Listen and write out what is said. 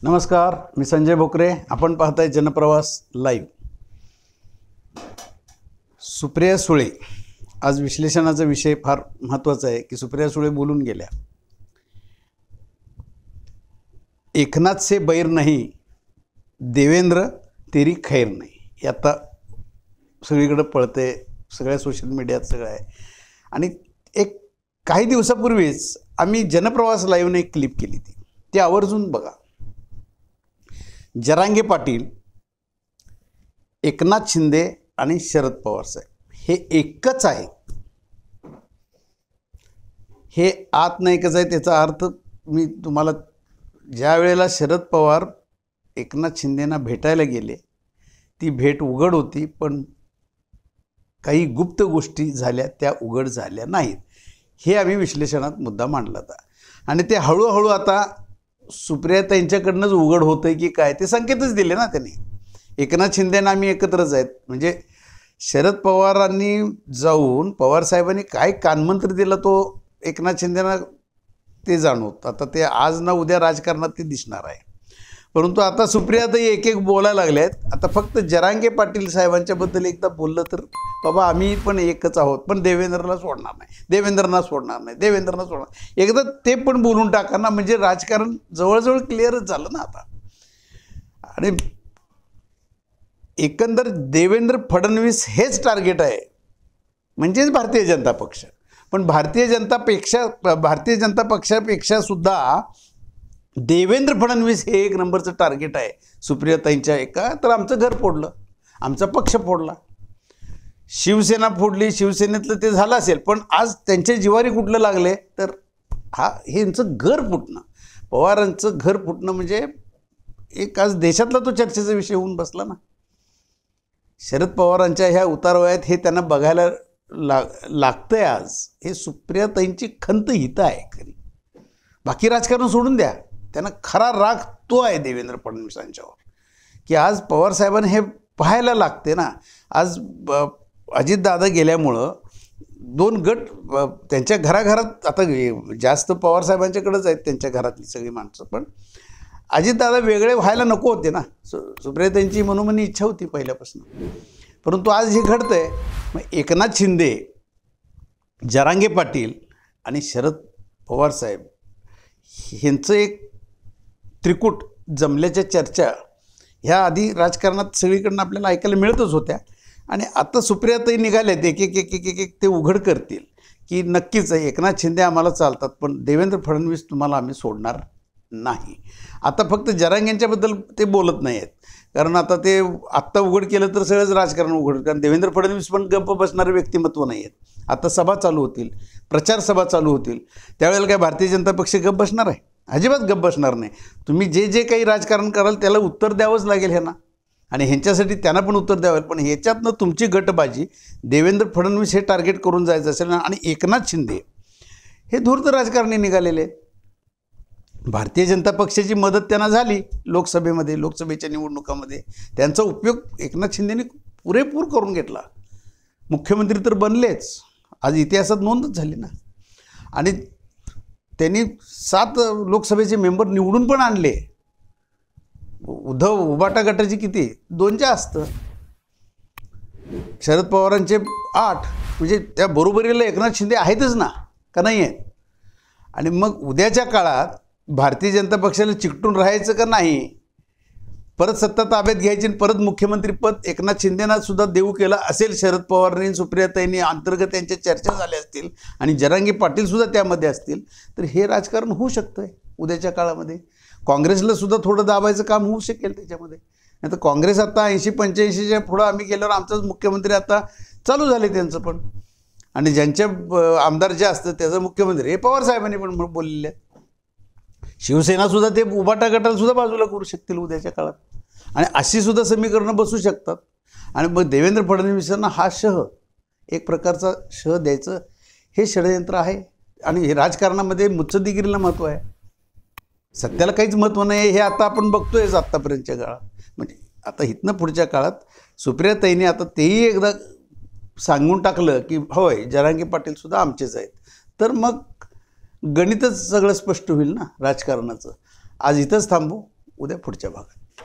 नमस्कार, मी संजय भोकरे. आपण पाहताय जनप्रवास लाईव्ह. सुप्रिया सुळे आज विश्लेषणाचा विषय फार महत्त्वाचा आहे की सुप्रिया सुळे बोलून गेल्या. एकनाथ से बैर नहीं, देवेंद्र तेरी खैर नहीं. हे आता सगळीकडे पळते, सगळ्या सोशल मीडियात सगळं आहे. आणि एक काही दिवसापूर्वीच आम्ही जनप्रवास लाईव्हने एक क्लिप केली ती आवर्जून बघा. जरांगे पाटील, एकनाथ शिंदे आणि शरद पवार साहेब हे एकच आहे. हे आत नाही एकच आहे. त्याचा अर्थ मी तुम्हाला, ज्या वेळेला शरद पवार एकनाथ शिंदेना भेटायला गेले ती भेट उघड होती, पण काही गुप्त गोष्टी झाल्या, त्या उघड झाल्या नाहीत. हे आम्ही विश्लेषणात मुद्दा मांडला होता. आणि ते हळूहळू आता सुप्रिया त्यांच्याकडनंच उघड होतं की काय ते संकेतच दिले ना त्यांनी. एकनाथ शिंदेना आम्ही एकत्रच आहेत. म्हणजे शरद पवारांनी जाऊन पवारसाहेबांनी काय कानमंत्र दिला तो एकनाथ शिंदेना ते जाणवत. आता ते आज ना उद्या राजकारणात ते दिसणार आहे. परंतु आता सुप्रियाताई एक एक बोलायला लागले आहेत. आता फक्त जरांगे पाटील साहेबांच्याबद्दल एकदा बोललं तर बाबा आम्ही पण एकच आहोत, पण देवेंद्रला सोडणार नाही, देवेंद्रना सोडणार नाही, देवेंद्रना सोडणार. एकदा ते पण बोलून टाका ना, म्हणजे राजकारण जवळजवळ क्लिअरच झालं ना आता. आणि एकंदर देवेंद्र फडणवीस हेच टार्गेट आहे, म्हणजेच भारतीय जनता पक्ष. पण भारतीय जनता पक्षापेक्षा सुद्धा देवेंद्र फडणवीस हे एक नंबरचं टार्गेट आहे सुप्रियाताईंच्या. एका तर आमचं घर फोडलं, आमचा पक्ष फोडला, शिवसेना फोडली, शिवसेनेतलं ते झालं असेल, पण आज त्यांच्या जिवारी कुठलं लागले तर हे यांचं घर फुटणं, पवारांचं घर फुटणं म्हणजे एक आज देशातला तो चर्चेचा विषय होऊन बसला ना. शरद पवारांच्या ह्या उतारवयात हे त्यांना बघायला लागतंय आज. हे सुप्रियाताईंची खंत हित आहे खरी. बाकी राजकारण सोडून द्या, त्यांना खरा राग तो आहे देवेंद्र फडणवीसांच्यावर की आज पवारसाहेबांना हे पाहायला लागते ना. आज अजितदादा गेल्यामुळं दोन गट त्यांच्या घराघरात, आता जास्त पवारसाहेबांच्याकडेच आहेत त्यांच्या घरातली सगळी माणसं, पण अजितदादा वेगळे व्हायला नको होते ना. सुप्रियाताईंची मनोमनी इच्छा होती पहिल्यापासून. परंतु आज हे घडतं आहे. मग एकनाथ शिंदे, जरांगे पाटील आणि शरद पवारसाहेब ह्यांचं एक त्रिकूट जमल्याच्या चर्चा ह्या आधी राजकारणात सगळीकडनं आपल्याला ऐकायला मिळतच होत्या. आणि आता सुप्रियाताई निघाल्यात एक एक एक एक एक ते उघड करतील की नक्कीच एकनाथ शिंदे आम्हाला चालतात, पण देवेंद्र फडणवीस तुम्हाला आम्ही सोडणार नाही. आता फक्त जरांगेंच्याबद्दल ते बोलत नाही आहेत, कारण आता ते आत्ता उघड केलं तर सगळंच राजकारण उघड, कारण देवेंद्र फडणवीस पण गप्प बसणारे व्यक्तिमत्व नाही आहेत. आता सभा चालू होतील, प्रचार सभा चालू होतील, त्यावेळेला काय भारतीय जनता पक्ष गप्प बसणार आहे? अजिबात गप्प बसणार नाही. तुम्ही जे जे काही राजकारण कराल त्याला उत्तर द्यावंच लागेल ह्यांना, आणि ह्यांच्यासाठी त्यांना पण उत्तर द्यावं. पण ह्याच्यातनं तुमची गटबाजी देवेंद्र फडणवीस हे टार्गेट करून जायचं असेल ना, आणि एकनाथ शिंदे हे धूर्त राजकारणी निघालेले आहेत. भारतीय जनता पक्षाची मदत त्यांना झाली लोकसभेमध्ये, लोकसभेच्या निवडणुकामध्ये त्यांचा उपयोग एकनाथ शिंदेने पुरेपूर करून घेतला. मुख्यमंत्री तर बनलेच, आज इतिहासात नोंदच झाली ना. आणि त्यांनी 7 लोकसभेचे मेंबर निवडून पण आणले. उबाटा गटाची किती? 2 जास्त. शरद पवारांचे 8, म्हणजे त्या बरोबरीला एकनाथ शिंदे आहेतच ना, का नाही आहेत? आणि मग उद्याच्या काळात भारतीय जनता पक्षाला चिकटून राहायचं का नाही, परत सत्ता ताब्यात घ्यायची आणि परत मुख्यमंत्रीपद एकनाथ शिंदेना सुद्धा देऊ केलं असेल शरद पवारांनी, सुप्रियाताईंनी, अंतर्गत त्यांच्या चर्चा झाल्या असतील आणि जरांगे पाटीलसुद्धा त्यामध्ये असतील, तर हे राजकारण होऊ शकतं आहे उद्याच्या काळामध्ये. काँग्रेसला सुद्धा थोडं दाबायचं काम होऊ शकेल त्याच्यामध्ये. नाही तर काँग्रेस आता 80-85च्या पुढं आम्ही गेल्यावर आमचाच मुख्यमंत्री आता चालू झाले त्यांचं पण, आणि ज्यांच्या आमदार जे असतं त्याचं मुख्यमंत्री हे पवारसाहेबांनी पण बोललेले आहेत. शिवसेनासुद्धा ते उबाटा गटाला बाजूला करू शकतील उद्याच्या काळात, आणि अशी सुद्धा समीकरणं बसू शकतात. आणि मग देवेंद्र फडणवीसांना हा एक प्रकारचा द्यायचं हे षडयंत्र आहे. आणि हे राजकारणामध्ये मुत्सद्देगिरीला महत्त्व आहे, सत्याला काहीच महत्त्व नाही आहे. हे आता आपण बघतोयच आत्तापर्यंतच्या काळात. म्हणजे आता इथनं पुढच्या काळात सुप्रियाताईंनी आता तेही एकदा सांगून टाकलं की होय जरांगे पाटीलसुद्धा आमचेच आहेत, तर मग गणितच सगळं स्पष्ट होईल ना राजकारणाचं. आज इथंच थांबू. उद्या पुढच्या भागात.